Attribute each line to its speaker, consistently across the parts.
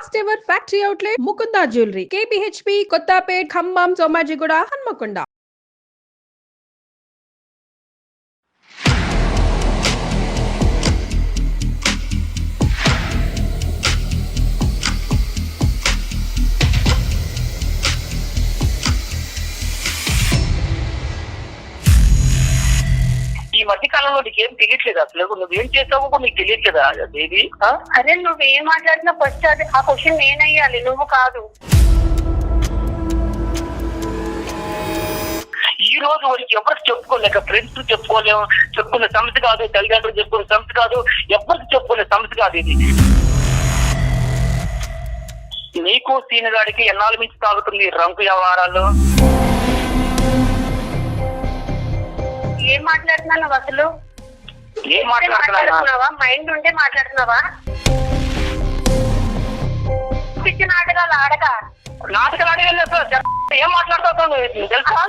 Speaker 1: First ever factory outlet Mukunda jewellery, KPHP, Kothapet, Khammam, Somajiguda, Hanamkonda.
Speaker 2: ఈ మధ్య కాలంలో నీకేం తెలియట్లేదు, అసలు నువ్వేం చేస్తావో కూడా నీకు తెలియట్లేదా బేబీ?
Speaker 3: అరే నువ్వేం మాట్లాడినా ఫస్ట్ అది ఆ క్వశ్చన్ నేనయ్యాలి, నువ్వు కాదు.
Speaker 2: ఈ రోజు వరకు ఎవరికి చెప్పుకోలేక, ఫ్రెండ్స్ చెప్పుకోలేము, చెప్పుకునే సమస్య కాదు, తల్లిదండ్రులు చెప్పుకునే సమస్య కాదు, ఎవరికి చెప్పుకునే సమస్య కాదు ఇది. నీకు సీనిగాడికి ఎన్నాళ్ళ మించి తాగుతుంది రంకు వ్యవహారాలు.
Speaker 3: ఏం మాట్లాడుతున్నావు నువ్వు అసలు?
Speaker 2: ఏం మాట్లాడుతున్నావా?
Speaker 3: మైండ్ ఉంటే మాట్లాడుతున్నావా? పిచ్చి నాటకాలు ఆడక.
Speaker 2: నాటకాలు ఆడలేదు సార్. ఏం మాట్లాడుతావు తెలుసా?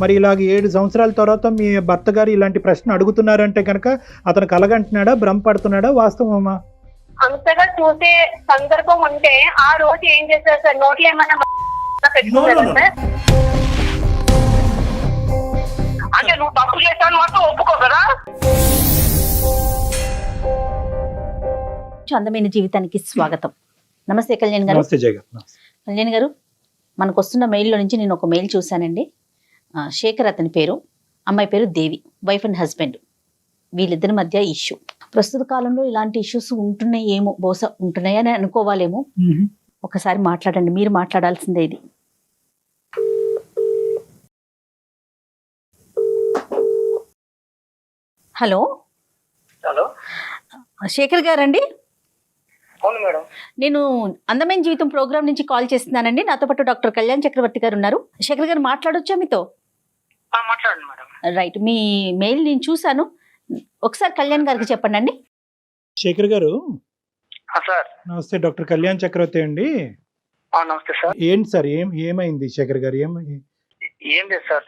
Speaker 4: మరి ఇలాగ 7 సంవత్సరాల తర్వాత మీ భర్త గారు ఇలాంటి ప్రశ్న అడుగుతున్నారంటే కనుక అతను కలగంటున్నాడా, భ్రమపడుతున్నాడా, వాస్తవమా?
Speaker 3: అంతగా చూసే సందర్భం ఉంటే ఆ రోజు ఏం చేశారు సార్? నోట్లు ఏమన్నా పెట్టుకున్నారా సార్?
Speaker 2: అంటే నువ్వు తప్పు చేస్తాను మాత్రం ఒప్పుకో కదా.
Speaker 5: అందమైన జీవితానికి స్వాగతం. నమస్తే కళ్యాణ్ గారు.
Speaker 4: నమస్తే జయ గారు.
Speaker 5: కళ్యాణ్ గారు, మనకు వస్తున్న మెయిల్లో నుంచి నేను ఒక మెయిల్ చూశానండి. శేఖర్ అతని పేరు, అమ్మాయి పేరు దేవి, వైఫ్ అండ్ హస్బెండ్. వీళ్ళిద్దరి మధ్య ఇష్యూ. ప్రస్తుత కాలంలో ఇలాంటి ఇష్యూస్ ఉంటున్నాయేమో, బహుశా ఉంటున్నాయని అనుకోవాలేమో. ఒకసారి మాట్లాడండి, మీరు మాట్లాడాల్సిందే ఇది. హలో
Speaker 2: హలో,
Speaker 5: శేఖర్ గారండి?
Speaker 2: అవును మేడం.
Speaker 5: నేను అందమైన జీవితం ప్రోగ్రామ్ నుంచి కాల్ చేస్తున్నానండి. నాతో పాటు డాక్టర్ కళ్యాణ్ చక్రవర్తి గారు ఉన్నారు. శేఖర్ గారు మాట్లాడొచ్చా మీతో?
Speaker 2: మాట్లాడండి మేడం.
Speaker 5: రైట్, మీ మెయిల్ నేను చూశాను. ఒకసారి కళ్యాణ్ గారికి చెప్పండి అండి.
Speaker 4: శేఖర్ గారు
Speaker 2: సార్.
Speaker 4: నమస్తే, డాక్టర్ కళ్యాణ్ చక్రవర్తి అండి.
Speaker 2: నమస్తే సార్.
Speaker 4: ఏంటి సార్, ఏమైంది శేఖర్ గారు?
Speaker 2: ఏం లేదు సార్,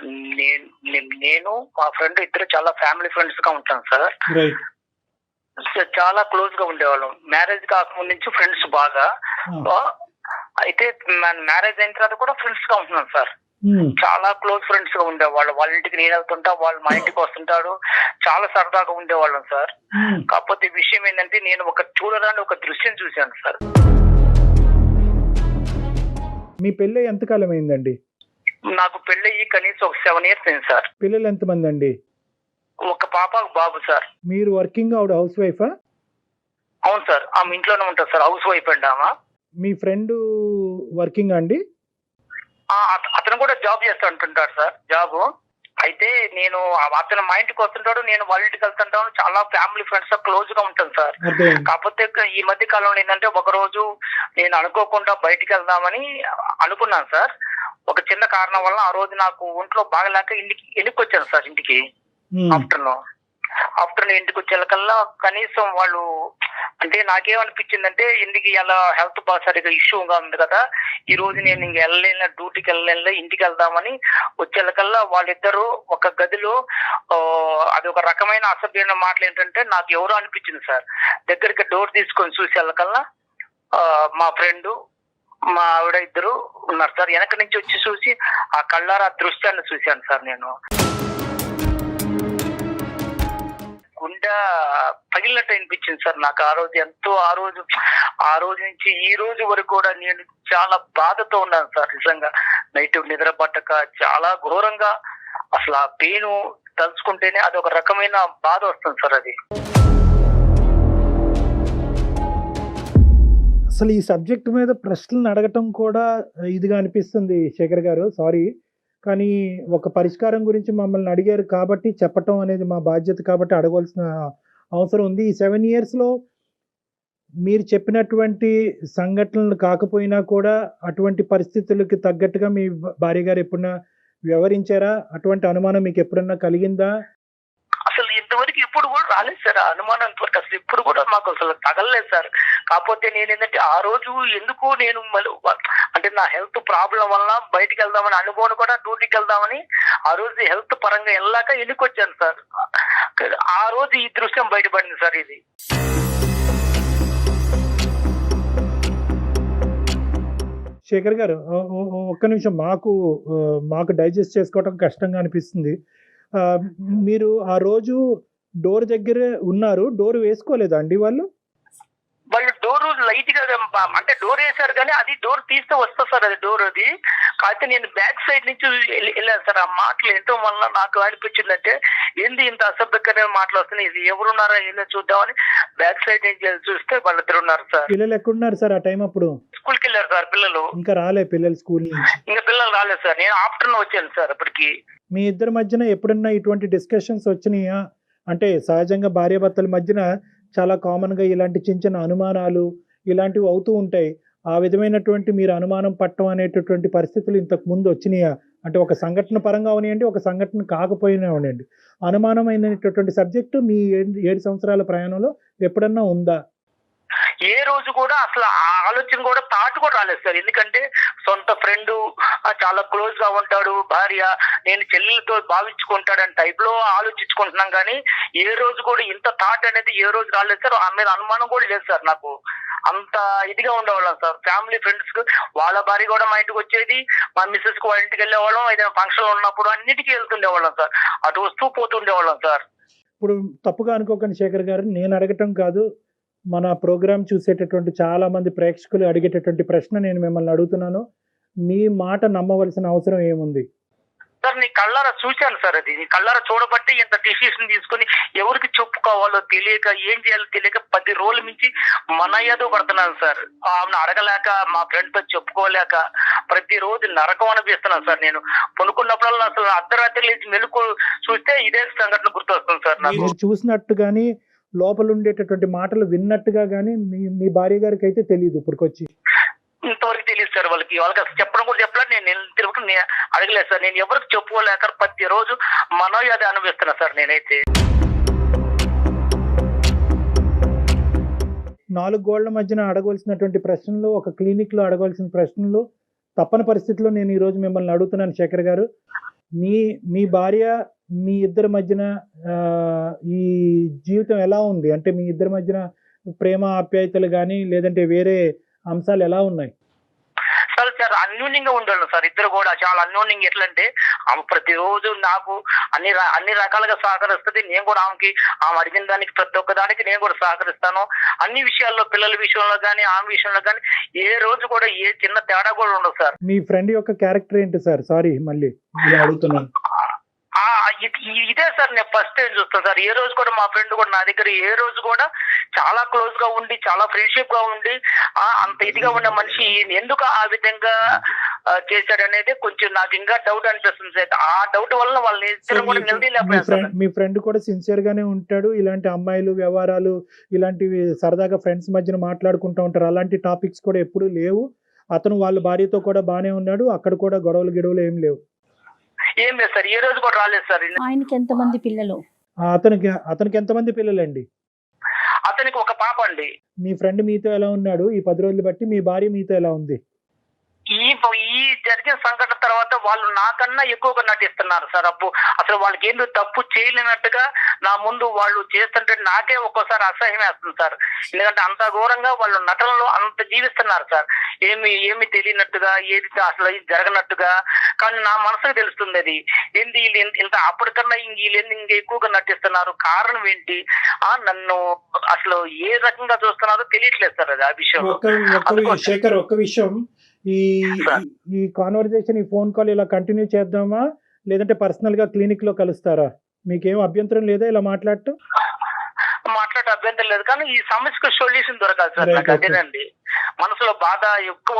Speaker 2: నేను మా ఫ్రెండ్ ఇద్దరు చాలా ఫ్యామిలీ ఫ్రెండ్స్ గా ఉంటాం సార్.
Speaker 4: రైట్.
Speaker 2: చాలా క్లోజ్ గా ఉండేవాళ్ళం. మ్యారేజ్ కాకముందు నుంచి ఫ్రెండ్స్ బాగా. అయితే మ్యారేజ్ అయిన తర్వాత కూడా ఫ్రెండ్స్ గా ఉంటున్నాం సార్. చాలా క్లోజ్ ఫ్రెండ్స్ గా ఉండేవాళ్ళు. వాళ్ళ ఇంటికి నేను వెళ్తుంటా, వాళ్ళు మా ఇంటికి వస్తుంటారు. చాలా సరదాగా ఉండేవాళ్ళం సార్. కాకపోతే విషయం ఏంటంటే, నేను చూడరాని ఒక దృశ్యం చూశాను సార్.
Speaker 4: మీ పెళ్ళి ఎంతకాలం అయిందండి?
Speaker 2: నాకు పెళ్ళయి కనీసం ఒక 7 years అయింది సార్.
Speaker 4: పిల్లలు ఎంతమంది అండి?
Speaker 2: ఒక పాప, ఒక బాబు సార్.
Speaker 4: మీరు వర్కింగ్, ఆవిడ హౌస్ వైఫా?
Speaker 2: అవును సార్, ఆమె ఇంట్లోనే ఉంటుంది సార్. హౌస్ వైఫ్ అండి ఆమె.
Speaker 4: మీ ఫ్రెండ్ వర్కింగ్ అండి?
Speaker 2: అతను కూడా జాబ్ చేస్తూ ఉంటుంటాడు సార్, జాబ్. అయితే నేను అతను మా ఇంటికి వస్తుంటాడు, నేను వాళ్ళ ఇంటికి వెళ్తుంటాను. చాలా ఫ్యామిలీ ఫ్రెండ్స్ క్లోజ్ గా ఉంటాను సార్. కాకపోతే ఈ మధ్య కాలంలో ఏంటంటే, ఒక రోజు నేను అనుకోకుండా బయటికి వెళ్దామని అనుకున్నాను సార్. ఒక చిన్న కారణం వల్ల ఆ రోజు నాకు ఒంట్లో బాగలేక ఇంటికి వచ్చాను సార్. ఇంటికి ఆఫ్టర్నూన్ ఇంటికి వచ్చేకల్లా కనీసం వాళ్ళు, అంటే నాకేమనిపించిందంటే, ఇంటికి ఇలా హెల్త్ బాగా సరిగా ఇష్యూగా ఉంది కదా, ఈ రోజు నేను ఇంక వెళ్ళలేను, డ్యూటీకి వెళ్ళలేను, ఇంటికి వెళ్దామని వచ్చేకల్లా వాళ్ళిద్దరూ ఒక గదిలో, అది ఒక రకమైన అసభ్యమైన మాటలు ఏంటంటే, నాకు ఎవరో అనిపించింది సార్. దగ్గరికి డోర్ తీసుకొని చూసేకల్లా మా ఫ్రెండ్, మా ఆవిడ ఇద్దరు ఉన్నారు సార్. వెనక నుంచి వచ్చి చూసి ఆ కళ్ళారా దృశ్యాన్ని చూశాను సార్. నేను గుండె పగిలినట్టు అనిపించింది సార్ నాకు ఆ రోజు. ఎంతో ఆ రోజు నుంచి ఈ రోజు వరకు కూడా నేను చాలా బాధతో ఉన్నాను సార్. నిజంగా నైట్ నిద్ర పట్టక చాలా ఘోరంగా, అసలు ఆ పెయిన్ తలుచుకుంటేనే అది ఒక రకమైన బాధ వస్తుంది సార్. అది
Speaker 4: అసలు ఈ సబ్జెక్ట్ మీద ప్రశ్నలు అడగటం కూడా ఇదిగా అనిపిస్తుంది శేఖర్ గారు, సారీ. కానీ ఒక పరిష్కారం గురించి మమ్మల్ని అడిగారు కాబట్టి చెప్పటం అనేది మా బాధ్యత, కాబట్టి అడగవలసిన అవసరం ఉంది. ఈ 7 yearsలో మీరు చెప్పినటువంటి సంఘటనలు కాకపోయినా కూడా అటువంటి పరిస్థితులకి తగ్గట్టుగా మీ భార్య గారు ఎప్పుడన్నా వ్యవహరించారా? అటువంటి అనుమానం మీకు ఎప్పుడన్నా కలిగిందా?
Speaker 2: అసలు ఇంతవరకు ఇప్పుడు కూడా రాలేదు సార్ ఆ అనుమానం. ఇంతవరకు అసలు ఇప్పుడు కూడా మాకు అసలు తగలలేదు సార్. కాకపోతే నేను ఏంటంటే, ఆ రోజు ఎందుకు నేను అంటే నా హెల్త్ ప్రాబ్లం వల్ల బయటికి వెళ్దామని అనుకోని కూడా డ్యూటీకి వెళ్దామని ఆ రోజు హెల్త్ పరంగా వెళ్ళాక ఎన్నికొచ్చాను సార్. ఆ రోజు ఈ దృశ్యం బయటపడింది సార్. ఇది
Speaker 4: శేఖర్ గారు ఒక్క నిమిషం, మాకు డైజెస్ట్ చేసుకోవడం కష్టంగా అనిపిస్తుంది. మీరు ఆ రోజు డోర్ దగ్గర ఉన్నారు, డోర్ వేసుకోలేదా అండి వాళ్ళు?
Speaker 2: వాళ్ళు డోర్ లైట్ గా అంటే డోర్ వేశారు కానీ అది డోర్ తీస్తే వస్తా సార్, అది డోర్ అది కాకపోతే నేను బ్యాక్ సైడ్ నుంచి వెళ్ళాను సార్. ఆ మాటలు ఏంటో వల్ల నాకు అనిపించిందంటే ఏంది ఇంత అసభ్యకరమైన మాటలు వస్తున్నాయి, ఇది ఎవరున్నారా ఏందో చూద్దామని బ్యాక్ సైడ్ నుంచి చూస్తే వాళ్ళిద్దరు ఉన్నారు సార్.
Speaker 4: పిల్లలు ఎక్కడున్నారు సార్ ఆ టైం అప్పుడు?
Speaker 2: స్కూల్కి వెళ్ళారు సార్ పిల్లలు.
Speaker 4: ఇంకా రాలే పిల్లలు స్కూల్ నుంచి?
Speaker 2: ఇంకా పిల్లలు రాలేదు సార్, నేను ఆఫ్టర్నూన్ వచ్చాను సార్ అప్పటికి.
Speaker 4: మీ ఇద్దరి మధ్యన ఎప్పుడన్నా ఇటువంటి డిస్కషన్స్ వచ్చినాయా? అంటే సహజంగా భార్యాభర్తల మధ్యన చాలా కామన్గా ఇలాంటి చిన్న చిన్న అనుమానాలు ఇలాంటివి అవుతూ ఉంటాయి. ఆ విధమైనటువంటి మీరు అనుమానం పట్టడం అనేటటువంటి పరిస్థితులు ఇంతకు ముందు వచ్చినాయా? అంటే ఒక సంఘటన పరంగా అవనివ్వండి, ఒక సంఘటన కాకపోయినా అవనివ్వండి, అనుమానమైనటువంటి సబ్జెక్టు మీ 7 సంవత్సరాల ప్రయాణంలో ఎప్పుడన్నా ఉందా?
Speaker 2: ఏ రోజు కూడా అసలు ఆ ఆలోచన కూడా థాట్ కూడా రాలేదు సార్. ఎందుకంటే సొంత ఫ్రెండ్, చాలా క్లోజ్ గా ఉంటాడు, భార్య నేను చెల్లెలతో భావించుకుంటాడు అని టైప్ లో ఆలోచించుకుంటున్నాం కానీ ఏ రోజు కూడా ఇంత థాట్ అనేది ఏ రోజు రాలేదు సార్. ఆ మీద అనుమానం కూడా లేదు సార్. నాకు అంత ఇదిగా ఉండేవాళ్ళం సార్. ఫ్యామిలీ ఫ్రెండ్స్ కు వాళ్ళ భార్య కూడా మా ఇంటికి వచ్చేది, మా మిస్సెస్ కు వాళ్ళ ఇంటికి వెళ్ళేవాళ్ళం, ఏదైనా ఫంక్షన్ ఉన్నప్పుడు అన్నిటికీ వెళ్తుండేవాళ్ళం సార్. అటు వస్తూ పోతుండేవాళ్ళం సార్.
Speaker 4: ఇప్పుడు తప్పుగా అనుకోకండి శేఖర్ గారు, నేను అడగటం కాదు, మన ప్రోగ్రామ్ చూసేటటువంటి చాలా మంది ప్రేక్షకులు అడిగేటటువంటి ప్రశ్న నేను మిమ్మల్ని అడుగుతున్నాను. మీ మాట నమ్మవలసిన అవసరం ఏముంది
Speaker 2: సార్? నీ కళ్ళారా చూశాను సార్, అది నీ కళ్ళారా చూడబట్టి ఇంత డిసిషన్ తీసుకుని ఎవరికి చెప్పుకోవాలో తెలియక ఏం చేయాలో తెలియక 10 రోజుల నుంచి మన ఏదో పడుతున్నాను సార్. ఆమెను అడగలేక, మా ఫ్రెండ్ తో చెప్పుకోలేక ప్రతి రోజు నరకం అనిపిస్తున్నాను సార్. నేను కొనుక్కున్నప్పుడల్లా అసలు అర్ధరాత్రి లేచి మెలుకు చూస్తే ఇదే సంఘటన గుర్తొస్తుంది సార్ నాకు.
Speaker 4: మీరు చూసినట్టు కానీ లోపల ఉండేటటువంటి మాటలు విన్నట్టుగా కానీ మీ భార్య గారికి అయితే తెలియదు ఇప్పటికొచ్చి?
Speaker 2: ఇంతవరకు తెలియదు సార్. వాళ్ళకి అసలు చెప్పడం కూడా చెప్పలేదు. నేను తిరుగుతూ అడగలేదు సార్. నేను ఎవరికి చెప్పుకోలేక ప్రతి రోజు మనోయాది అనుభవిస్తున్నా సార్ నేనైతే.
Speaker 4: 4 గోళ్ల మధ్యన అడగవలసినటువంటి ప్రశ్నలు, ఒక క్లినిక్ లో అడగవలసిన ప్రశ్నలు తప్పని పరిస్థితిలో నేను ఈ రోజు మిమ్మల్ని అడుగుతున్నాను శేఖర్ గారు. మీ భార్య మీ ఇద్దరి మధ్యన ఈ జీవితం ఎలా ఉంది? అంటే మీ ఇద్దరి మధ్యన ప్రేమ ఆప్యాయతలు కానీ లేదంటే వేరే అంశాలు ఎలా ఉన్నాయి?
Speaker 2: సార్ అన్యోన్యంగా ఉండేవాళ్ళం సార్. ఇద్దరు కూడా చాలా అన్యోన్యంగా. ఎట్లంటే ఆమె ప్రతిరోజు నాకు అన్ని రకాలుగా సహకరిస్తుంది. నేను కూడా ఆమె అడిగిన దానికి ప్రతి ఒక్క దానికి నేను కూడా సహకరిస్తాను. అన్ని విషయాల్లో, పిల్లల విషయంలో కానీ ఆమె విషయంలో కానీ ఏ రోజు కూడా ఏ చిన్న తేడా కూడా ఉండదు సార్.
Speaker 4: మీ ఫ్రెండ్ యొక్క క్యారెక్టర్ ఏంటి సార్? సారీ మళ్ళీ అడుగుతున్నాను.
Speaker 2: ఇదే సార్ నేను ఫస్ట్ టైం చూస్తాను సార్. ఏ రోజు కూడా మా ఫ్రెండ్ కూడా నా దగ్గర ఏ రోజు కూడా చాలా క్లోజ్ గా ఉండి, చాలా ఫ్రెండ్షిప్ గా ఉండి, అంత ఇదిగా ఉన్న మనిషి ఎందుకు ఆ విధంగా చేశాడనేది కొంచెం నాకు ఇంకా డౌట్ అనిపిస్తుంది సార్. ఆ డౌట్ వల్ల వాళ్ళని ఇద్దరు కూడా నిలదీయలేకపోయారు.
Speaker 4: మీ ఫ్రెండ్ కూడా సిన్సియర్ గానే ఉంటాడు. ఇలాంటి అమ్మాయిలు వ్యవహారాలు ఇలాంటివి సరదాగా ఫ్రెండ్స్ మధ్యన మాట్లాడుకుంటూ ఉంటారు. అలాంటి టాపిక్స్ కూడా ఎప్పుడూ లేవు. అతను వాళ్ళ భార్యతో కూడా బానే ఉన్నాడు. అక్కడ కూడా గొడవలు ఏం లేవు.
Speaker 2: ఏం లేదు సార్, ఏ రోజు కూడా రాలేదు సార్.
Speaker 5: ఆయనకి ఎంతమంది పిల్లలు?
Speaker 4: అతనికి ఎంతమంది పిల్లలండి?
Speaker 2: అతనికి ఒక పాప అండి.
Speaker 4: మీ ఫ్రెండ్ మీతో ఎలా ఉన్నాడు ఈ 10 రోజులు బట్టి? మీ భార్య మీతో ఎలా ఉంది?
Speaker 2: ఈ జరిగిన సంఘటన తర్వాత వాళ్ళు నాకన్నా ఎక్కువగా నటిస్తున్నారు సార్. అసలు వాళ్ళకి ఏందో తప్పు చేయలేనట్టుగా నా ముందు వాళ్ళు చేస్తుంటే నాకే ఒక్కోసారి అసహ్యం వేస్తుంది సార్. ఎందుకంటే అంత ఘోరంగా వాళ్ళు నటనలో అంత జీవిస్తున్నారు సార్. ఏమి తెలియనట్టుగా, ఏది అసలు జరగనట్టుగా. కానీ నా మనసుకు తెలుస్తుంది అది ఏంది ఇంత అప్పటికన్నా వీళ్ళు ఇంకా ఎక్కువగా నటిస్తున్నారు, కారణం ఏంటి, నన్ను అసలు ఏ రకంగా చూస్తున్నారో తెలియట్లేదు సార్. అది ఆ విషయం.
Speaker 4: శేఖర్, ఒక్క విషయం, ఈ కాన్వర్జేషన్, ఈ ఫోన్ కాల్ ఇలా కంటిన్యూ చేద్దామా లేదంటే పర్సనల్ గా క్లినిక్ లో కలుస్తారా? మీకేం అభ్యంతరం లేదా ఇలా మాట్లాడటం?
Speaker 2: మాట్లాడే అభ్యంతరం లేదు, కానీ ఈ సమస్యకు సొల్యూషన్ దొరకాలి సార్. నాకు అదేనండి మనసులో బాధ ఎక్కువ.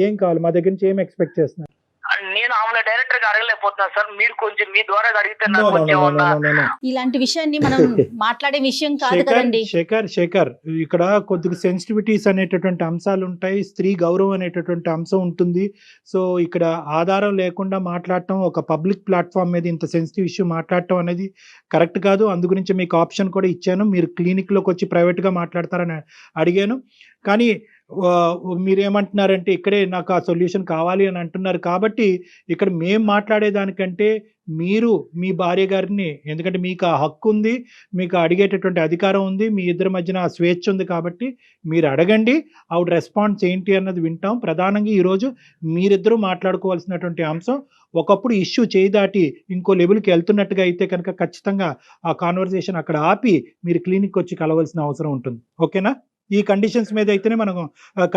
Speaker 4: ఏం కావాలి మా దగ్గర నుంచి? ఏం ఎక్స్పెక్ట్ చేస్తున్నారు?
Speaker 2: నేను ఆమె డైరెక్టర్ గా అడగలేకపోతున్నాను సార్. మీరు కొంచెం మీ ద్వారా అడిగితే
Speaker 5: ఇలాంటి విషయాన్ని మనం మాట్లాడే విషయం కాదు కదండి.
Speaker 4: శేఖర్, ఇక్కడ కొద్దిగా సెన్సిటివిటీస్ అనేటటువంటి అంశాలు ఉంటాయి, స్త్రీ గౌరవం అనేటటువంటి అంశం ఉంటుంది. సో ఇక్కడ ఆధారం లేకుండా మాట్లాడటం, ఒక పబ్లిక్ ప్లాట్ఫామ్ మీద ఇంత సెన్సిటివ్ ఇష్యూ మాట్లాడటం అనేది కరెక్ట్ కాదు. అందు గురించి మీకు ఆప్షన్ కూడా ఇచ్చాను, మీరు క్లినిక్ లోకి వచ్చి ప్రైవేట్ గా మాట్లాడతారని అడిగాను. కానీ మీరేమంటున్నారంటే ఇక్కడే నాకు ఆ సొల్యూషన్ కావాలి అని అంటున్నారు కాబట్టి ఇక్కడ మేము మాట్లాడేదానికంటే మీరు మీ భార్య గారిని, ఎందుకంటే మీకు ఆ హక్కు ఉంది, మీకు అడిగేటటువంటి అధికారం ఉంది, మీ ఇద్దరి మధ్యన ఆ స్వేచ్ఛ ఉంది కాబట్టి మీరు అడగండి, ఆవిడ రెస్పాన్స్ ఏంటి అన్నది వింటాం. ప్రధానంగా ఈరోజు మీరిద్దరూ మాట్లాడుకోవాల్సినటువంటి అంశం, ఒకప్పుడు ఇష్యూ చేయి దాటి ఇంకో లెవెల్కి వెళ్తున్నట్టుగా అయితే కనుక ఖచ్చితంగా ఆ కాన్వర్సేషన్ అక్కడ ఆపి మీరు క్లినిక్ వచ్చి కలవాల్సిన అవసరం ఉంటుంది. ఓకేనా? ఈ కండిషన్స్ మీద అయితేనే మనం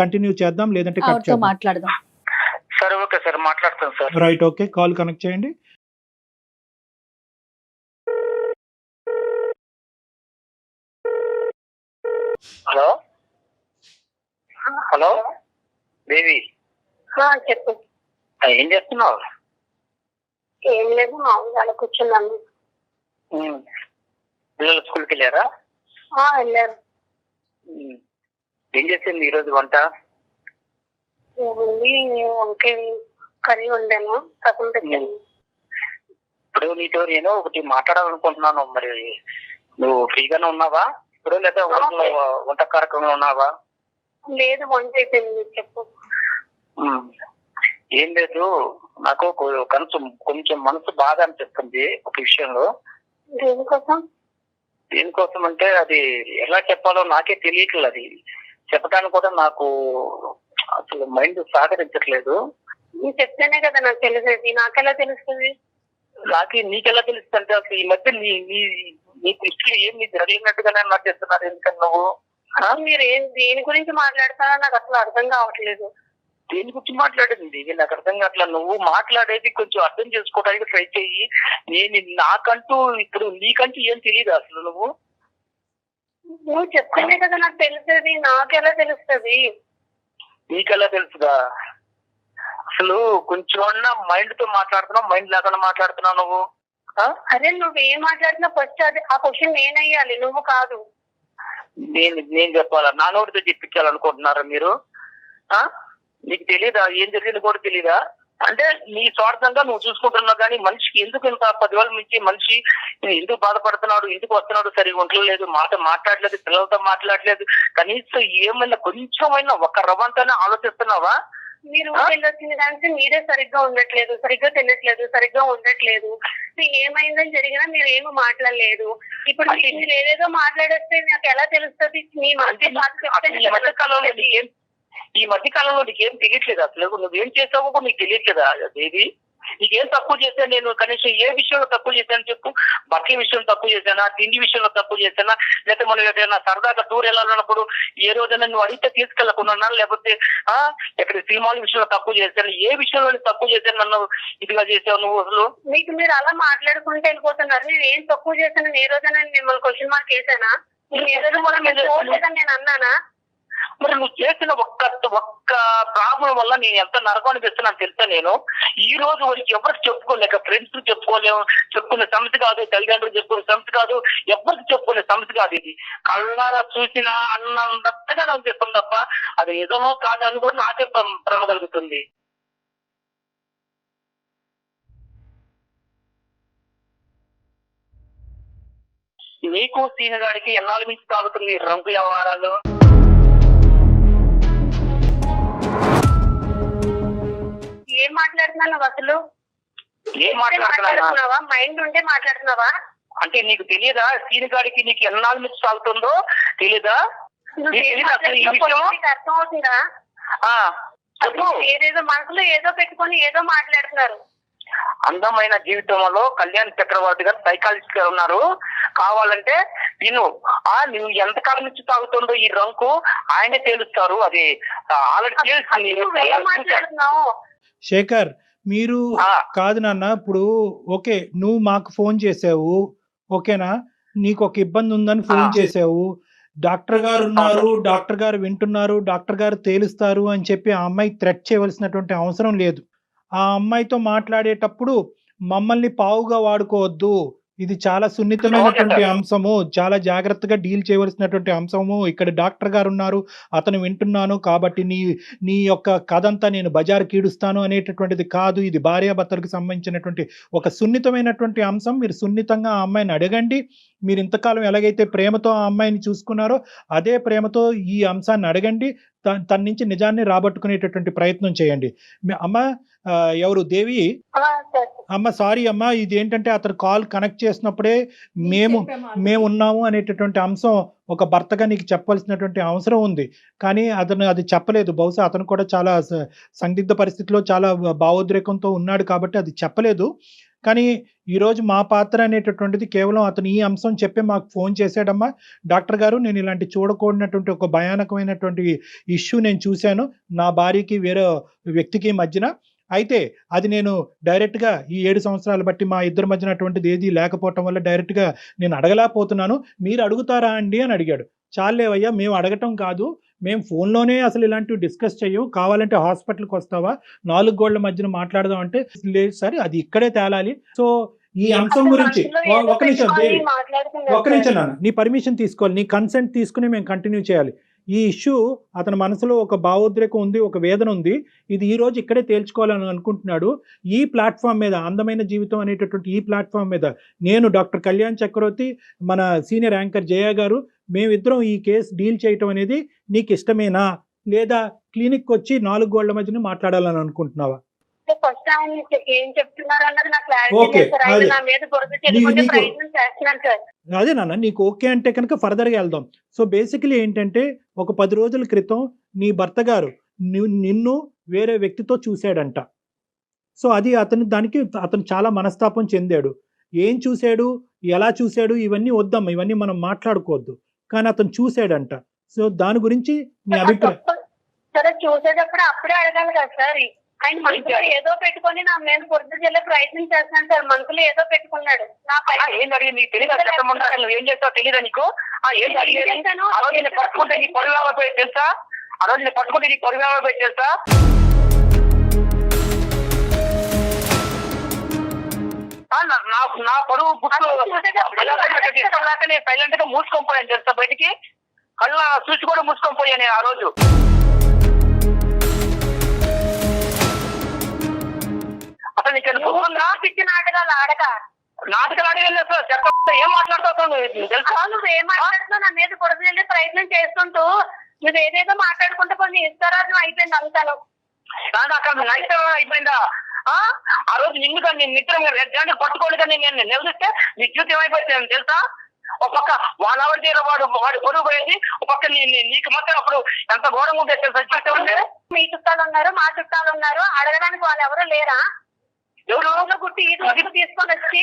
Speaker 4: కంటిన్యూ చేద్దాం, లేదంటే కట్
Speaker 5: ఆవిడతో
Speaker 4: చేద్దాం.
Speaker 5: మాట్లాడదాం.
Speaker 2: సరే ఓకే సార్, మాట్లాడతాను sir.
Speaker 4: Right, okay, call connect చేయండి.
Speaker 2: హలో హలో దేవి,
Speaker 3: చెప్పు.
Speaker 2: ఏం చేస్తున్నావు?
Speaker 3: ఏం లేదు, మామూలుగా అలా కూర్చున్నాను.
Speaker 2: పిల్లలు స్కూల్కి వెళ్ళారా?
Speaker 3: వెళ్ళారు.
Speaker 2: ఏం చేసింది ఈరోజు వంట?
Speaker 3: ఏముంది, వంకాయ కర్రీ వండాను, సగం పెట్టాను.
Speaker 2: ఇప్పుడు నీతో నేను ఒకటి మాట్లాడాలనుకుంటున్నాను. మరి నువ్వు ఫ్రీగానే ఉన్నావా ఇప్పుడు, లేదా వంట కార్యక్రమంలో ఉన్నావా?
Speaker 3: లేదు, వంట అయిపోయింది. చెప్పు.
Speaker 2: ఏం లేదు, నాకు కొంచెం మనసు బాధ అనిపిస్తుంది ఒక విషయంలో.
Speaker 3: దేనికోసం?
Speaker 2: దేనికోసం అంటే అది ఎలా చెప్పాలో నాకే తెలియట్లేదు. అది చెప్పడానికి కూడా నాకు అసలు మైండ్ సహకరించట్లేదు.
Speaker 3: నువ్వు చెప్తేనే కదా నాకు తెలిసేది, నాకెలా తెలుస్తుంది?
Speaker 2: నీకెలా తెలుస్తుంది అంటే అసలు ఈ మధ్య నీ దృష్టిలో ఏమి జరగలేనట్టుగానే నాకు చెప్తున్నారు. ఎందుకని నువ్వు
Speaker 3: మీరు దేని గురించి మాట్లాడతారో నాకు అసలు అర్థం కావట్లేదు.
Speaker 2: దేని గురించి మాట్లాడింది నాకు అర్థం కావట్లా. నువ్వు మాట్లాడేది కొంచెం అర్థం చేసుకోవడానికి ట్రై చెయ్యి. నాకంటూ ఇప్పుడు నీకంటూ ఏం తెలియదు అసలు.
Speaker 3: నువ్వు చెప్తేనే కదా నాకు తెలిసేది, నాకెలా తెలుస్తుంది?
Speaker 2: నీకెలా తెలుసుదా? అసలు కొంచెం మైండ్ తో మాట్లాడుతున్నావు, మైండ్ లేకుండా మాట్లాడుతున్నావు నువ్వు.
Speaker 3: అదే నువ్వేం మాట్లాడినా ఫస్ట్ అది ఆ క్వశ్చన్ నేనయ్యాలి, నువ్వు కాదు.
Speaker 2: నేను చెప్పాలా? నా నోటితో చెప్పించాలనుకుంటున్నారా మీరు? నీకు తెలీదా ఏం జరిగింది కూడా తెలీదా? అంటే నీ స్వార్థంగా నువ్వు చూసుకుంటున్నావు, కానీ మనిషికి ఎందుకు ఇంత 10,000 నుంచి మనిషి ఎందుకు బాధపడుతున్నాడు, ఎందుకు వస్తున్నాడు, సరిగా ఉండలేదు, మాట్లాడలేదు, పిల్లలతో మాట్లాడలేదు, కనీసం ఏమైనా కొంచెమైనా ఒక రవ్వంతనే ఆలోచిస్తున్నావా?
Speaker 3: మీరు వెళ్ళొచ్చిన దానికి మీరే సరిగ్గా ఉండట్లేదు, సరిగ్గా తినట్లేదు, సరిగ్గా ఉండట్లేదు. ఏమైందని జరిగినా మీరు ఏమీ మాట్లాడలేదు. ఇప్పుడు మీరు ఏదేదో మాట్లాడేస్తే నాకు ఎలా తెలుస్తుంది? మీ
Speaker 2: ఈ మధ్య కాలంలో నీకేం తెలియట్లేదు అసలు. నువ్వేం చేసావో కూడా నీకు తెలియట్లేదా దేవి? నీకేం తక్కువ చేశాను నేను? కనీసం ఏ విషయంలో తక్కువ చేశాను చెప్పు. బట్టల విషయంలో తక్కువ చేశానా, తిండి విషయంలో తక్కువ చేశానా, లేకపోతే మనం ఏదైనా సరదాగా టూర్ వెళ్ళాలన్నప్పుడు ఏ రోజైనా నువ్వు అడిగితే తీసుకెళ్లకుండా, లేకపోతే ఎక్కడ సినిమాల విషయంలో తక్కువ చేశాను, ఏ విషయంలో తక్కువ చేశాను నన్ను ఇదిగా చేసావు నువ్వు అసలు?
Speaker 3: మీకు మీరు అలా మాట్లాడుకుంటూ వెళ్ళిపోతున్నారు. నేను ఏం తక్కువ చేశాను? ఏ రోజైనా మిమ్మల్ని క్వశ్చన్ మార్క్ వేసానా? ఏ రోజు కూడా మీరు చూడలేదని నేను అన్నానా?
Speaker 2: మరి నువ్వు చేసిన ఒక్క ప్రాబ్లం వల్ల నేను ఎంత నరకం అనిపిస్తున్నాను తెలుసా? నేను ఈ రోజు వరకు ఎవరికి చెప్పుకోలేక, ఫ్రెండ్స్ చెప్పుకోలేము, చెప్పుకునే సమస్య కాదు, తల్లిదండ్రులు చెప్పుకునే సమస్య కాదు, ఎవరికి చెప్పుకునే సమస్య కాదు. ఇది కళ్ళారా చూసినా అన్నంతగా నాకు చెప్తాను తప్ప అది నిజమో కాదు అని కూడా నాకే భ్రమ కలుగుతుంది. నీకు సీనగాడికి ఎన్నాళ్ళ నుంచి తాగుతుంది రంగు వ్యవహారాలు?
Speaker 3: ఏం మాట్లాడుతున్నావు అసలు?
Speaker 2: ఏం మాట్లాడుతున్నావా?
Speaker 3: మైండ్ ఉంటే మాట్లాడుతున్నావా?
Speaker 2: అంటే నీకు తెలియదా సీనగాడికి నీకు ఎన్నాళ్ళ నుంచి సాగుతుందో తెలీదా?
Speaker 3: అర్థం అవుతుందా? ఏదేదో మనసులో ఏదో పెట్టుకొని ఏదో మాట్లాడుతున్నారు.
Speaker 2: అందమైన జీవితంలో కళ్యాణ్ చక్రవర్తి గారు సైకాలజిస్ట్ గారు ఉన్నారు. కావాలంటే నువ్వు ఎంతకాలం నుంచి తాగుతుందో ఈ రంకు ఆయనే తేలుస్తారు. అది ఆల్రెడీ
Speaker 3: మాట్లాడుతున్నావు.
Speaker 4: శేఖర్, మీరు కాదు నాన్న, ఇప్పుడు ఓకే నువ్వు మాకు ఫోన్ చేసావు, ఓకేనా, నీకు ఒక ఇబ్బంది ఉందని ఫోన్ చేసావు, డాక్టర్ గారు ఉన్నారు, డాక్టర్ గారు వింటున్నారు, డాక్టర్ గారు తేలుస్తారు అని చెప్పి ఆ అమ్మాయి థ్రెట్ చేయవలసినటువంటి అవసరం లేదు. ఆ అమ్మాయితో మాట్లాడేటప్పుడు మమ్మల్ని పావుగా వాడుకోవద్దు, ఇది చాలా సున్నితమైనటువంటి అంశము, చాలా జాగ్రత్తగా డీల్ చేయవలసినటువంటి అంశము. ఇక్కడ డాక్టర్ గారు ఉన్నారు, అతను వింటున్నాను కాబట్టి నీ యొక్క కథ అంతా నేను బజారు కీడుస్తాను అనేటటువంటిది కాదు. ఇది భార్యాభర్తలకు సంబంధించినటువంటి ఒక సున్నితమైనటువంటి అంశం. మీరు సున్నితంగా ఆ అమ్మాయిని అడగండి. మీరు ఇంతకాలం ఎలాగైతే ప్రేమతో ఆ అమ్మాయిని చూసుకున్నారో అదే ప్రేమతో ఈ అంశాన్ని అడగండి. తన నుంచి నిజాన్ని రాబట్టుకునేటటువంటి ప్రయత్నం చేయండి. అమ్మ ఎవరు దేవి అమ్మ, సారీ అమ్మ, ఇది ఏంటంటే అతను కాల్ కనెక్ట్ చేసినప్పుడే మేము ఉన్నాము అనేటటువంటి అంశం ఒక భర్తగా నీకు చెప్పవలసినటువంటి అవసరం ఉంది. కానీ అతను అది చెప్పలేదు. బహుశా అతను కూడా చాలా సందిగ్ధ పరిస్థితిలో చాలా భావోద్రేకంతో ఉన్నాడు కాబట్టి అది చెప్పలేదు. కానీ ఈరోజు మా పాత్ర అనేటటువంటిది కేవలం అతను ఈ అంశం చెప్పి మాకు ఫోన్ చేశాడమ్మా, డాక్టర్ గారు నేను ఇలాంటి చూడకూడనటువంటి ఒక భయానకమైనటువంటి ఇష్యూ నేను చూశాను నా భార్యకి వేరే వ్యక్తికి మధ్యన. అయితే అది నేను డైరెక్ట్గా ఈ 7 సంవత్సరాలు బట్టి మా ఇద్దరి మధ్యన అటువంటిది ఏది లేకపోవటం వల్ల డైరెక్ట్గా నేను అడగలేకపోతున్నాను, మీరు అడుగుతారా అండి అని అడిగాడు. చాలేవయ్యా, మేము అడగటం కాదు, మేము ఫోన్లోనే అసలు ఇలాంటివి డిస్కస్ చెయ్యం, కావాలంటే హాస్పిటల్కి వస్తావా 4 గోళ్ల మధ్యన మాట్లాడదాం అంటే లేదు సార్, అది ఇక్కడే తేలాలి. సో ఈ అంశం గురించి ఒక నిమిషం దేవి, ఒక్క నిమిషం నాన్న, నీ పర్మిషన్ తీసుకోవాలి, నీ కన్సెంట్ తీసుకుని మేము కంటిన్యూ చేయాలి. ఈ ఇష్యూ అతని మనసులో ఒక భావోద్రేకం ఉంది, ఒక వేదన ఉంది, ఇది ఈ రోజు ఇక్కడే తేల్చుకోవాలని అనుకుంటున్నాడు. ఈ ప్లాట్ఫామ్ మీద, అందమైన జీవితం అనేటటువంటి ఈ ప్లాట్ఫామ్ మీద నేను డాక్టర్ కళ్యాణ్ చక్రవర్తి, మన సీనియర్ యాంకర్ జయ గారు, మేమిద్దరం ఈ కేసు డీల్ చేయటం అనేది నీకు ఇష్టమేనా, లేదా క్లినిక్ వచ్చి 4 గోళ్ల మధ్యన మాట్లాడాలని అనుకుంటున్నావా?
Speaker 3: ఫస్ట్ ఆయన ఏం చెప్తున్నారు అన్నది నాకు క్లారిటీ లేదు సార్. ఆయన నా మీద బురద చెల్లుకునే ప్రయత్నం చేస్తున్నాను సార్.
Speaker 4: అదే నాన్న, నీకు ఓకే అంటే కనుక ఫర్దర్గా వెళ్దాం. సో బేసికలీ ఏంటంటే ఒక 10 రోజుల క్రితం నీ భర్త గారు నిన్ను వేరే వ్యక్తితో చూశాడంట. సో అది అతను చాలా మనస్తాపం చెందాడు. ఏం చూశాడు, ఎలా చూశాడు, ఇవన్నీ వద్దమ్మా, ఇవన్నీ మనం మాట్లాడుకోవద్దు. కానీ అతను చూశాడంట. సో దాని గురించి నీ అభిప్రాయం?
Speaker 3: సరే, చూసేటప్పుడు అప్పుడే అడగాలి కదా సార్. ఆయన మనసులో ఏదో పెట్టుకొని నా మీద బురద చెల్లే ప్రయత్నం చేస్తున్నాను సార్. మనసులో ఏదో పెట్టుకున్నాడు.
Speaker 2: ఏం జరిగింది తెలియదు, ఏం చేస్తావు తెలియదా నీకు? ఏం జరిగింది? ఆ రోజు నేను పట్టుకుంటే నీ పొరుగు పోయి తెలుసా? ఆ రోజు నేను పట్టుకుంటే నీ పొరుగు పోయి తెలుసా? నా పరువు గుట్లు నేను సైలెంట్ గా మూసుకొని పోయాను తెలుసా, బయటికి కళ్ళ చూసి కూడా మూసుకొని పోయాను ఆ రోజు. అసలు నీకు
Speaker 3: పిచ్చి నాటకాలు ఆడక
Speaker 2: నాటకాలు ఆడేది చెప్ప ఏం మాట్లాడుతావు తెలుసా?
Speaker 3: నువ్వు ఏం మాట్లాడుతున్నావు? నా మీద బురద చెల్లే ప్రయత్నం చేస్తుంటూ నువ్వు ఏదేదో మాట్లాడుకుంటే కొన్ని ఇస్తారాజం అయిపోయింది అంతాను.
Speaker 2: అక్కడ నైతం అయిపోయిందా? ఆ రోజు నిన్ను కానీ నేను నిద్రంగా రెడ్ జాండ్ పట్టుకోని కానీ నేను నిలదీస్తే నీ జీవితం ఏమైపోతుంది తెలుసా? ఒక పక్క వాళ్ళ తీర వాడు పొరుగు పోయేది, ఒక పక్క నీకు మాత్రం అప్పుడు ఎంత ఘోరంగా ఉంటుంది తెలుసా జీవితం అంటే.
Speaker 3: మీ చుట్టాలు ఉన్నారు, మా చుట్టాలు ఉన్నారు, అడగడానికి వాళ్ళు ఎవరు లేరా? ఎవరు గుట్టి ఈ రోజు తీసుకొని వచ్చి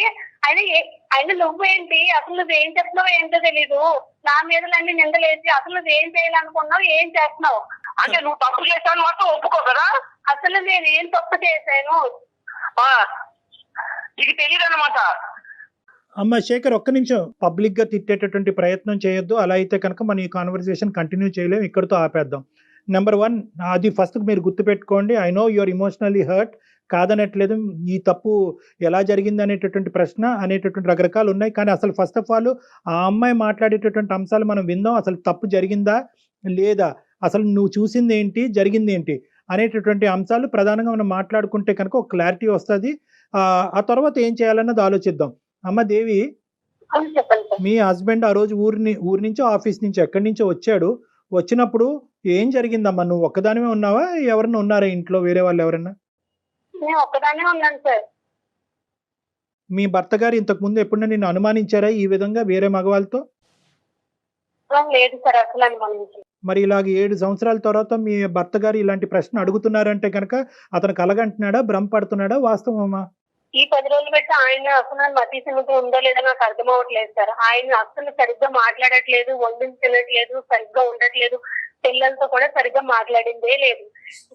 Speaker 3: ఆయన నువ్వేంటి, అసలు నువ్వేం చెప్తున్నావు ఏంటో తెలీదు, నా మీదలన్నీ నిందలేసి అసలు నువ్వేం చేయాలనుకున్నావు, ఏం చేస్తున్నావు
Speaker 2: అంటే నువ్వు తప్పు చేశాను మాత్రం ఒప్పుకో కదా.
Speaker 3: అసలు నేనేం తప్పు చేశాను
Speaker 2: నీకు తెలియదు అన్నమాట.
Speaker 4: అమ్మ శేఖర్, ఒక్క నిమిషం, పబ్లిక్ గా తిట్టేటటువంటి ప్రయత్నం చేయొద్దు. అలా అయితే కనుక మన ఈ కాన్వర్సేషన్ కంటిన్యూ చేయలేము, ఇక్కడితో ఆపేద్దాం. నెంబర్ 1, అది ఫస్ట్ మీరు గుర్తుపెట్టుకోండి. I know your emotionally hurt, కాదనట్లేదు. ఈ తప్పు ఎలా జరిగింది అనేటటువంటి ప్రశ్న అనేటటువంటి రకరకాలు ఉన్నాయి. కానీ అసలు ఫస్ట్ ఆఫ్ ఆల్ ఆ అమ్మాయి మాట్లాడేటటువంటి అంశాలు మనం విందాం. అసలు తప్పు జరిగిందా లేదా, అసలు నువ్వు చూసింది ఏంటి, జరిగింది ఏంటి అనేటటువంటి అంశాలు ప్రధానంగా మనం మాట్లాడుకుంటే కనుక ఒక క్లారిటీ వస్తుంది. ఆ తర్వాత ఏం చేయాలన్నది ఆలోచిద్దాం. అమ్మ దేవి, మీ హస్బెండ్ ఆ రోజు ఊరి నుంచి ఆఫీస్ నుంచి ఎక్కడి నుంచో వచ్చాడు. వచ్చినప్పుడు ఏం జరిగిందమ్మా? నువ్వు ఒక్కదానివే ఉన్నావా, ఎవరన్నా ఉన్నారా ఇంట్లో, వేరే వాళ్ళు ఎవరన్నా?
Speaker 3: నేను ఒక్కదానే ఉన్నాను సార్.
Speaker 4: మీ భర్త గారు ఇంతకు ముందు ఎప్పుడైనా నిన్ను అనుమానించారా ఈ విధంగా వేరే మగవాళ్ళతో?
Speaker 3: లేదు సార్, అసలు అనుమానించి.
Speaker 4: మరి ఇలాగ 7 సంవత్సరాల తర్వాత మీ భర్త గారు ఇలాంటి ప్రశ్న అడుగుతున్నారంటే కనుక అతను కలగంటున్నాడా, భ్రమ పడుతున్నాడా, వాస్తవమా?
Speaker 3: ఈ 10 రోజులు పెట్టి ఆయన అసలు మతి సిమితి ఉందో లేదో నాకు అర్థం అవ్వట్లేదు సార్. ఆయన అసలు సరిగ్గా మాట్లాడట్లేదు, వండించట్లేదు, సరిగ్గా ఉండట్లేదు. పిల్లలతో కూడా సరిగ్గా మాట్లాడిందే లేదు.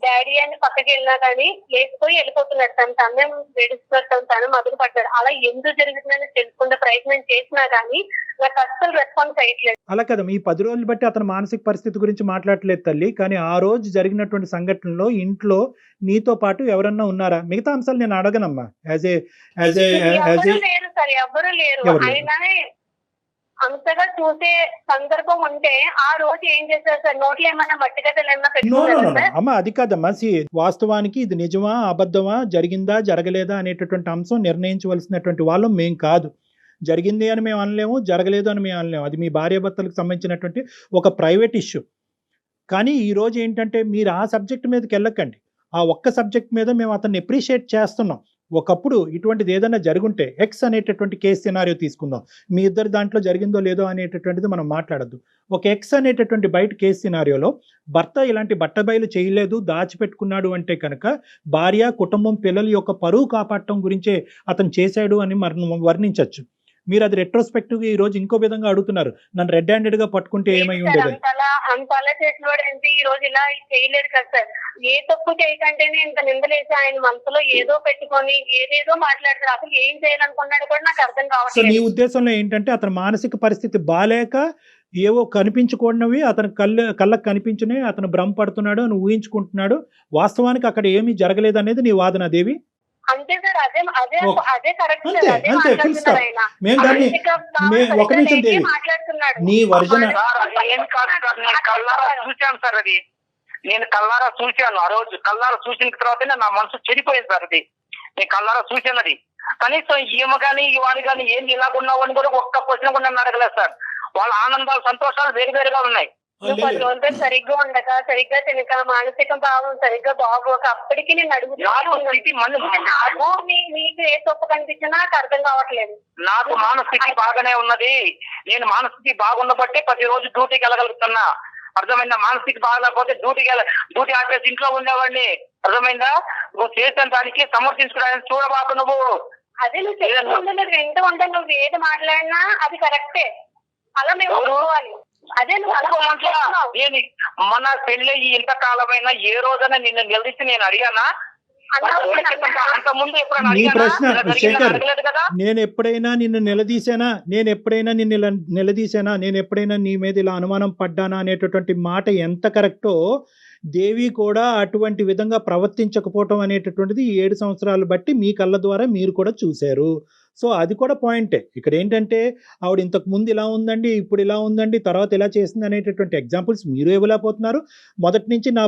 Speaker 3: డాడీ అని పక్కకి వెళ్ళినా కానీ లేకపోయి వెళ్ళిపోతున్నాడు, తనే వేడిస్తున్నాడు, తను మొదలు పడ్డాడు. అలా ఎందుకు జరుగుతుందని తెలుసుకునే ప్రయత్నం చేసినా కానీ నాకు అస్సలు రెస్పాన్స్ అయ్యట్లేదు.
Speaker 4: అలా కదా, ఈ 10 రోజులు బట్టి అతని మానసిక పరిస్థితి గురించి మాట్లాడలేదు తల్లి. కానీ ఆ రోజు జరిగినటువంటి సంఘటనలో ఇంట్లో నీతో పాటు ఎవరన్నా ఉన్నారా? మిగతా అంశాలు నేను అడగనమ్మా.
Speaker 3: ఎవరు లేరు సార్, ఎవరు లేరు.
Speaker 4: ఎవరు లేరు.
Speaker 3: అయినా అంతగా చూసే సందర్భం ఉంటే ఆ రోజు ఏం చేశారు సార్? నోట్లో ఏమన్నా మట్టి గడ్డలు ఏమన్నా పెట్టుకున్నారా సార్?
Speaker 4: అమ్మ అది కాదమ్మా. వాస్తవానికి ఇది నిజమా అబద్ధమా, జరిగిందా జరగలేదా అనేటటువంటి అంశం నిర్ణయించవలసినటువంటి వాళ్ళం మేం కాదు. జరిగింది అని మేము అనలేము, జరగలేదు అని మేము అనలేము. అది మీ భార్యాభర్తలకు సంబంధించినటువంటి ఒక ప్రైవేట్ ఇష్యూ. కానీ ఈరోజు ఏంటంటే మీరు ఆ సబ్జెక్ట్ మీదకి వెళ్ళకండి. ఆ ఒక్క సబ్జెక్ట్ మీద మేము అతన్ని అప్రిషియేట్ చేస్తున్నాం. ఒకప్పుడు ఇటువంటిది ఏదైనా జరుగుంటే ఎక్స్ అనేటటువంటి కేసు సినారియో తీసుకుందాం. మీ ఇద్దరు దాంట్లో జరిగిందో లేదో అనేటటువంటిది మనం మాట్లాడద్దు. ఒక ఎక్స్ అనేటటువంటి బయట కేసు సినారియోలో భర్త ఇలాంటి బట్టబయలు చేయలేదు, దాచిపెట్టుకున్నాడు అంటే కనుక భార్య, కుటుంబం, పిల్లల యొక్క పరువు కాపాడటం గురించే అతను చేశాడు అని వర్ణించవచ్చు. మీరు అది రెట్రోస్పెక్టివ్ గా ఈ రోజు ఇంకో విధంగా అడుగుతున్నారు, నన్ను రెడ్ హ్యాండెడ్ గా పట్టుకుంటే ఏమై ఉండేది.
Speaker 3: అంతలా చేసినోడు ఏంటి ఈ రోజు ఇలా చేయలేడు కదా సార్. ఏ తప్పు చేయకంటేనే ఇంత నిందలేసి ఆయన మనసులో ఏదో పెట్టుకొని ఏదేదో మాట్లాడతారు. అసలు ఏం చేయాలనుకున్నాడు కూడా నాకు అర్థం
Speaker 4: సో
Speaker 3: కావట్లేదు.
Speaker 4: నీ ఉద్దేశంలో ఏంటంటే అతని మానసిక పరిస్థితి బాలేక ఏవో కనిపించుకోనివి అతని కళ్ళకు కనిపించినవి అతను భ్రమపడుతున్నాడు అని ఊహించుకుంటున్నాడు. వాస్తవానికి అక్కడ ఏమీ జరగలేదు అనేది నీ వాదన దేవి.
Speaker 3: అంతే సార్, అదే అదే అదే కరెక్ట్
Speaker 4: అంతే,
Speaker 3: సార్. అదే
Speaker 4: అంతే, full stop.
Speaker 3: మాట్లాడుతున్నాడు ఆయన.
Speaker 4: మేము దాన్ని ఒక నిమిషం దేవి,
Speaker 3: మాట్లాడుతున్నాడు.
Speaker 4: నీ వర్జన
Speaker 2: ఏం కాదు సార్, నేను కళ్ళారా చూశాను సార్. అది నేను కళ్ళారా చూశాను. ఆ రోజు కళ్ళారా చూసిన తర్వాతనే నా మనసు చెడిపోయింది సార్. అది నేను కళ్ళారా చూశాను. అది కనీసం ఈమె కానీ వారు కానీ ఏంది ఇలాగున్నావు అని కూడా ఒక్క క్వశ్చన్ కూడా నన్ను అడగలేదు సార్. వాళ్ళ ఆనందాలు, సంతోషాలు వేరు వేరుగా ఉన్నాయి.
Speaker 3: నువ్వు 10 రోజులు సరిగ్గా ఉండక, సరిగ్గా తినక, మానసిక భావం సరిగ్గా బాగోక అప్పటికి నేను అడుగుతున్నాను. నీకు ఏ తప్పు కనిపించినా నాకు అర్థం కావట్లేదు.
Speaker 2: నాకు మానస్థితి బాగానే ఉన్నది. నేను మానస్థితి బాగున్నబట్టే ప్రతిరోజు డ్యూటీకి వెళ్ళగలుగుతున్నా. అర్థమైందా? మానస్థితి బాగాలేకపోతే డ్యూటీ ఆపేసి ఇంట్లో ఉండేవాడిని. అర్థమైందా? నువ్వు చేసిన దానికి సమర్థించుకోవడానికి చూడబాకు. నువ్వు
Speaker 3: అదే నువ్వు చేస్తుంటే వింటూ ఉంటే నువ్వు ఏది మాట్లాడినా అది కరెక్టే. అలా మేము ఒప్పుకోవాలి. అదే
Speaker 2: నేను మన పెళ్లి ఇంతకాలమైనా ఏ రోజైనా నిన్ను నిలదీసి నేను అడిగానా? అంత ముందు
Speaker 4: నీ ప్రశ్న శేఖర్, నేను ఎప్పుడైనా నిన్ను నిలదీశానా, నేను ఎప్పుడైనా నీ మీద ఇలా అనుమానం పడ్డానా అనేటటువంటి మాట ఎంత కరెక్టో దేవి కూడా అటువంటి విధంగా ప్రవర్తించకపోవటం అనేటటువంటిది 7 సంవత్సరాలు బట్టి మీ కళ్ళ ద్వారా మీరు కూడా చూశారు. సో అది కూడా పాయింటే. ఇక్కడ ఏంటంటే ఆవిడ ఇంతకు ముందు ఇలా ఉందండి, ఇప్పుడు ఇలా ఉందండి, తర్వాత ఇలా చేసింది అనేటటువంటి ఎగ్జాంపుల్స్ మీరు ఇవ్వలేకపోతున్నారు. మొదటి నుంచి నా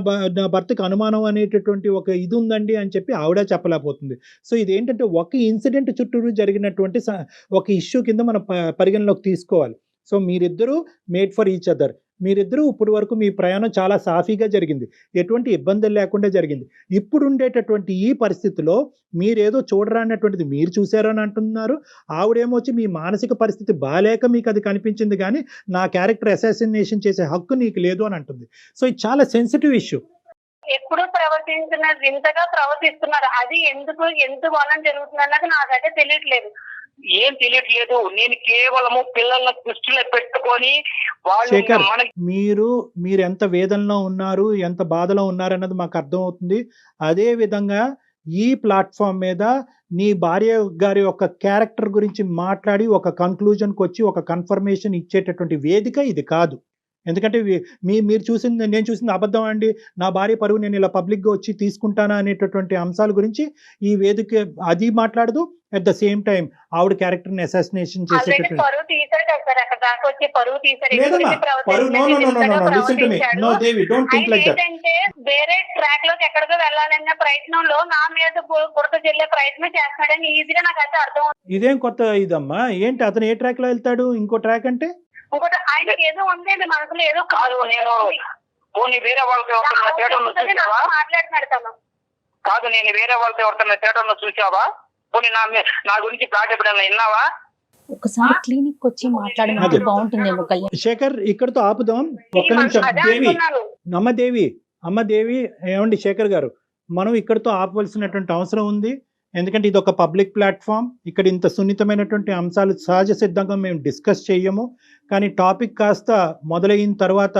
Speaker 4: భర్తకు అనుమానం అనేటటువంటి ఒక ఇది ఉందండి అని చెప్పి ఆవిడ చెప్పలేకపోతుంది. సో ఇదేంటంటే ఒక ఇన్సిడెంట్ చుట్టూరు జరిగినటువంటి ఒక ఇష్యూ కింద మనం పరిగణలోకి తీసుకోవాలి. సో మీరిద్దరూ మేడ్ ఫర్ ఈచ్ అదర్. మీరిద్దరూ ఇప్పుడు వరకు మీ ప్రయాణం చాలా సాఫీగా జరిగింది, ఎటువంటి ఇబ్బందులు లేకుండా జరిగింది. ఇప్పుడు ఉండేటటువంటి ఈ పరిస్థితిలో మీరేదో చూడరానటువంటిది మీరు చూశారని అంటున్నారు. ఆవిడేమో వచ్చి మీ మానసిక పరిస్థితి బాలేక మీకు అది కనిపించింది కానీ నా క్యారెక్టర్ అసాసినేషన్ చేసే హక్కు నీకు లేదు అని అంటుంది. సో ఇది చాలా సెన్సిటివ్ ఇష్యూ.
Speaker 3: ఎప్పుడు ప్రవర్తించినది ఇంతగా ప్రవర్తిస్తున్నారు. అది ఎందుకు వలన జరుగుతున్నది నాకైతే తెలియట్లేదు.
Speaker 2: ఏం తెలియట్లేదు. నేను కేవలము పిల్లల్ని దృష్టిలో పెట్టుకొని
Speaker 4: శేఖర్, మీరు ఎంత వేదనలో ఉన్నారు, ఎంత బాధలో ఉన్నారు అన్నది మాకు అర్థమవుతుంది. అదే విధంగా ఈ ప్లాట్ఫామ్ మీద నీ భార్య గారి యొక్క క్యారెక్టర్ గురించి మాట్లాడి ఒక కన్క్లూజన్కి వచ్చి ఒక కన్ఫర్మేషన్ ఇచ్చేటటువంటి వేదిక ఇది కాదు. ఎందుకంటే నేను చూసింది అబద్ధం అండి, నా భార్య పరువు నేను ఇలా పబ్లిక్గా వచ్చి తీసుకుంటానా అనేటటువంటి అంశాల గురించి ఈ వేదిక అది మాట్లాడదు. అట్ ద సేమ్ టైం ఆవిడ క్యారెక్టర్ ని అసాసినేషన్ చేసేటటువంటి
Speaker 3: వేరే ట్రాక్ లోకి ఎక్కడికో వెళ్ళాలన్న ప్రయత్నంలో నా మీద బురద చెల్లే ప్రయత్నం చేస్తాడని ఈజీగా నాకైతే అర్థం.
Speaker 4: ఇదేం కొత్త ఇదమ్మా? ఏంటి అతను ఏ ట్రాక్ లో వెళ్తాడు? ఇంకో ట్రాక్ అంటే
Speaker 3: ఇంకోటి ఆయనకి ఏదో ఉందండి మనసులో, ఏదో
Speaker 2: కాదు. నేను వేరే వాళ్ళతో
Speaker 3: మాట్లాడుతున్నాడు తను.
Speaker 2: కాదు, నేను వేరే వాళ్ళతో ఎవరితో థియేటర్లో చూసావా? పోనీ నా గురించి ప్లాట్ ఎప్పుడైనా విన్నావా?
Speaker 5: ఒకసారి క్లినిక్ వచ్చి మాట్లాడినట్టు బాగుంటుందేమో కళ్యాణ్.
Speaker 4: శేఖర్, ఇక్కడతో ఆపుదాం. ఒక్క నిమిషం దేవి, అమ్మ దేవి, ఏమండి శేఖర్ గారు, మనం ఇక్కడతో ఆపవలసినటువంటి అవసరం ఉంది. ఎందుకంటే ఇది ఒక పబ్లిక్ ప్లాట్ఫామ్. ఇక్కడ ఇంత సున్నితమైనటువంటి అంశాలు సహజ సిద్ధంగా మేము డిస్కస్ చేయము. కానీ టాపిక్ కాస్త మొదలైన తర్వాత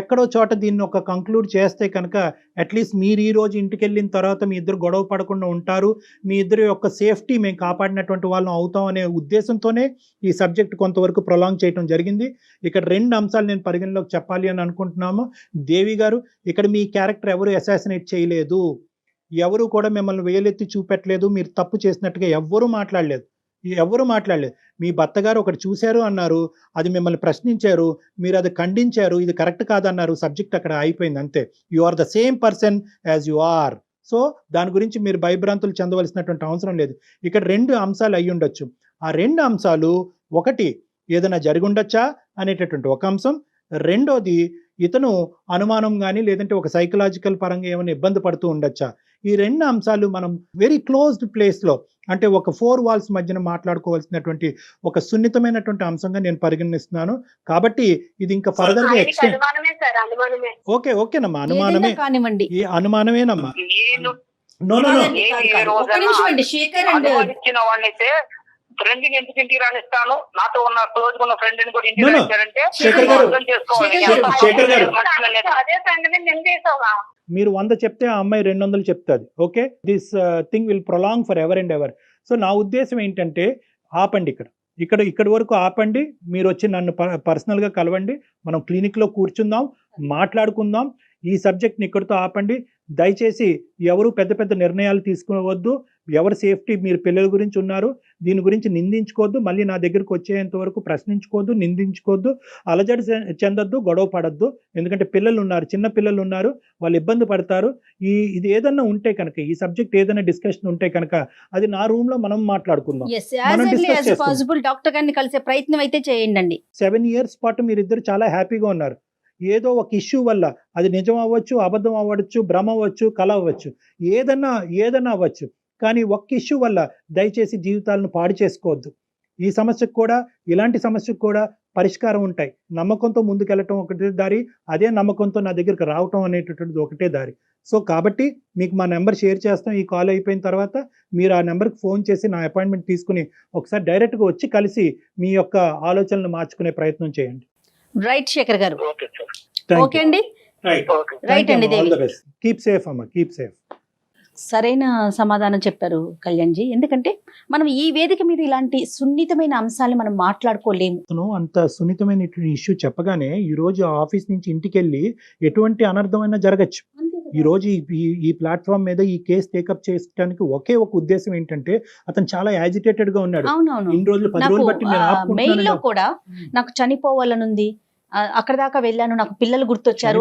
Speaker 4: ఎక్కడో చోట దీన్ని ఒక కంక్లూడ్ చేస్తే కనుక అట్లీస్ట్ మీరు ఈ రోజు ఇంటికి వెళ్ళిన తర్వాత మీ ఇద్దరు గొడవ పడకుండా ఉంటారు, మీ ఇద్దరి యొక్క సేఫ్టీ మేము కాపాడినటువంటి వాళ్ళం అవుతాం అనే ఉద్దేశంతోనే ఈ సబ్జెక్ట్ కొంతవరకు ప్రొలాంగ్ చేయడం జరిగింది. ఇక్కడ 2 అంశాలు నేను పరిగణలోకి చెప్పాలి అని అనుకుంటున్నాము. దేవి గారు, ఇక్కడ మీ క్యారెక్టర్ ఎవరు అసాసినేట్ చేయలేదు, ఎవరు కూడా మిమ్మల్ని వేలెత్తి చూపెట్టలేదు, మీరు తప్పు చేసినట్టుగా ఎవ్వరూ మాట్లాడలేదు. మీ భర్త గారు ఒకటి చూశారు అన్నారు, అది మిమ్మల్ని ప్రశ్నించారు, మీరు అది ఖండించారు, ఇది కరెక్ట్ కాదన్నారు, సబ్జెక్ట్ అక్కడ అయిపోయింది అంతే. You are the same person as you are. So దాని గురించి మీరు భయభ్రాంతులు చెందవలసినటువంటి అవసరం లేదు. ఇక్కడ 2 అంశాలు అయి ఉండొచ్చు. ఆ 2 అంశాలు, ఒకటి ఏదైనా జరిగి ఉండొచ్చా అనేటటువంటి ఒక అంశం, రెండోది ఇతను అనుమానం కానీ లేదంటే ఒక సైకలాజికల్ పరంగా ఏమైనా ఇబ్బంది పడుతూ ఉండొచ్చా. ఈ 2 అంశాలు మనం వెరీ క్లోజ్డ్ ప్లేస్లో, అంటే ఒక 4 వాల్స్ మధ్యన మాట్లాడుకోవాల్సినటువంటి ఒక సున్నితమైనటువంటి అంశంగా నేను పరిగణిస్తున్నాను. కాబట్టి ఇది ఇంకా ఫర్దర్ గా ఎక్స్టెండ్. ఓకేనమ్మా, అనుమానమే
Speaker 5: కానివ్వండి,
Speaker 4: ఈ అనుమానమేనమ్మా.
Speaker 2: అనుమానించిన వాడినైతే ఫ్రెండ్ ఎందుకు ఇంటికి రానిస్తాను, నాతో ఉన్న క్లోజ్ ఉన్న ఫ్రెండ్ ని కూడా ఇంటికి రానిస్తారంటే అర్థం చేసుకోవాలి.
Speaker 3: అదే ఫ్రెండ్ నిందేసావా?
Speaker 4: మీరు 100 చెప్తే ఆ అమ్మాయి 200 చెప్తుంది. Okay, this thing will prolong for ever and ever. So నా ఉద్దేశం ఏంటంటే, ఆపండి, ఇక్కడి వరకు ఆపండి. మీరు వచ్చి నన్ను పర్సనల్గా కలవండి, మనం క్లినిక్లో కూర్చుందాం, మాట్లాడుకుందాం. ఈ సబ్జెక్ట్ని ఇక్కడితో ఆపండి. దయచేసి ఎవరు పెద్ద పెద్ద నిర్ణయాలు తీసుకోవద్దు. ఎవరి సేఫ్టీ, మీరు పిల్లల గురించి ఉన్నారు, దీని గురించి నిందించుకోవద్దు. మళ్ళీ నా దగ్గరకు వచ్చేంత వరకు ప్రశ్నించుకోవద్దు, నిందించుకోవద్దు, అలజడి చెందొద్దు, గొడవ పడద్దు. ఎందుకంటే పిల్లలు ఉన్నారు, చిన్న పిల్లలు ఉన్నారు, వాళ్ళు ఇబ్బంది పడతారు. ఇది ఏదన్నా ఉంటే కనుక, ఈ సబ్జెక్ట్ ఏదైనా డిస్కషన్ ఉంటే కనుక అది నా రూమ్ లో మనం మాట్లాడుకుందాం.
Speaker 5: డాక్టర్ గారిని కలిసే ప్రయత్నం అయితే చేయండి.
Speaker 4: 7 years పాటు మీరిద్దరు చాలా హ్యాపీగా ఉన్నారు. ఏదో ఒక ఇష్యూ వల్ల, అది నిజం అవ్వచ్చు, అబద్ధం అవ్వచ్చు, భ్రమ అవ్వచ్చు, కల అవ్వచ్చు, ఏదన్నా అవ్వచ్చు, కానీ ఒక్క ఇష్యూ వల్ల దయచేసి జీవితాలను పాడు చేసుకోవద్దు. ఈ సమస్యకు కూడా, ఇలాంటి సమస్యకు కూడా పరిష్కారం ఉంటాయి. నమ్మకంతో ముందుకెళ్ళటం ఒకటే దారి, అదే నమ్మకంతో నా దగ్గరికి రావటం అనేటటువంటిది ఒకటే దారి. సో కాబట్టి మీకు మా నెంబర్ షేర్ చేస్తాం. ఈ కాల్ అయిపోయిన తర్వాత మీరు ఆ నెంబర్కి ఫోన్ చేసి నా అపాయింట్మెంట్ తీసుకుని ఒకసారి డైరెక్ట్గా వచ్చి కలిసి మీ యొక్క ఆలోచనలు మార్చుకునే ప్రయత్నం చేయండి.
Speaker 5: రైట్ శేఖర్ గారు,
Speaker 2: ఓకే సార్.
Speaker 5: ఓకే అండి, రైట్ అండి.
Speaker 4: కీప్ సేఫ్ అమ్మా, కీప్ సేఫ్.
Speaker 5: సరైన సమాధానం చెప్పారు కళ్యాణ్ జీ. ఎందుకంటే మనం ఈ వేదిక మీద ఇలాంటి సున్నితమైన అంశాలు మనం మాట్లాడుకోలేము.
Speaker 4: అంత సున్నితమైన ఇష్యూ చెప్పగానే ఈ రోజు ఆఫీస్ నుంచి ఇంటికి వెళ్ళి ఎటువంటి అనర్థమైనా జరగచ్చు. ఈ రోజు ఈ ప్లాట్ఫామ్ మీద ఈ కేసు టేకప్ చేయడానికి ఒకే ఒక ఉద్దేశం ఏంటంటే, అతను చాలా యాజిటేటెడ్ గా ఉన్నాడు. ఇన్ని రోజులు 10 రోజులు బట్టి
Speaker 5: మెయిల్ లో కూడా నాకు చనిపోవాలనుంది, అక్కడ దాకా వెళ్ళాను, నాకు పిల్లలు గుర్తొచ్చారు,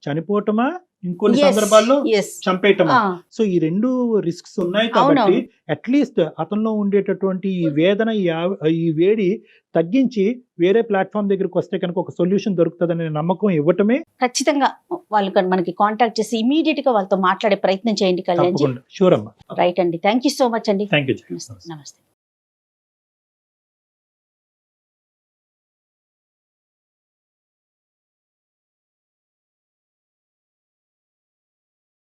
Speaker 4: చనిపోవటమా, ఇంకొన్ని సందర్భాల్లో చంపేయటమా. సో ఈ 2 రిస్క్స్ ఉన్నాయి కాబట్టి అట్లీస్ట్ అతనిలో ఉండేటటువంటి ఈ వేదన, ఈ వేడి తగ్గించి వేరే ప్లాట్ఫామ్ దగ్గరికి వస్తే కనుక ఒక సొల్యూషన్ దొరుకుతుందనే నమ్మకం ఇవ్వటమే.
Speaker 5: ఖచ్చితంగా వాళ్ళు మనకి కాంటాక్ట్ చేసి ఇమీడియట్ గా వాళ్ళతో మాట్లాడే ప్రయత్నం చేయండి కళ్యాణ్ జీ.
Speaker 4: షూర్ అమ్మా.
Speaker 5: రైట్ అండి, థ్యాంక్ యూ సో మచ్ అండి.
Speaker 4: Thank you.
Speaker 5: నమస్తే.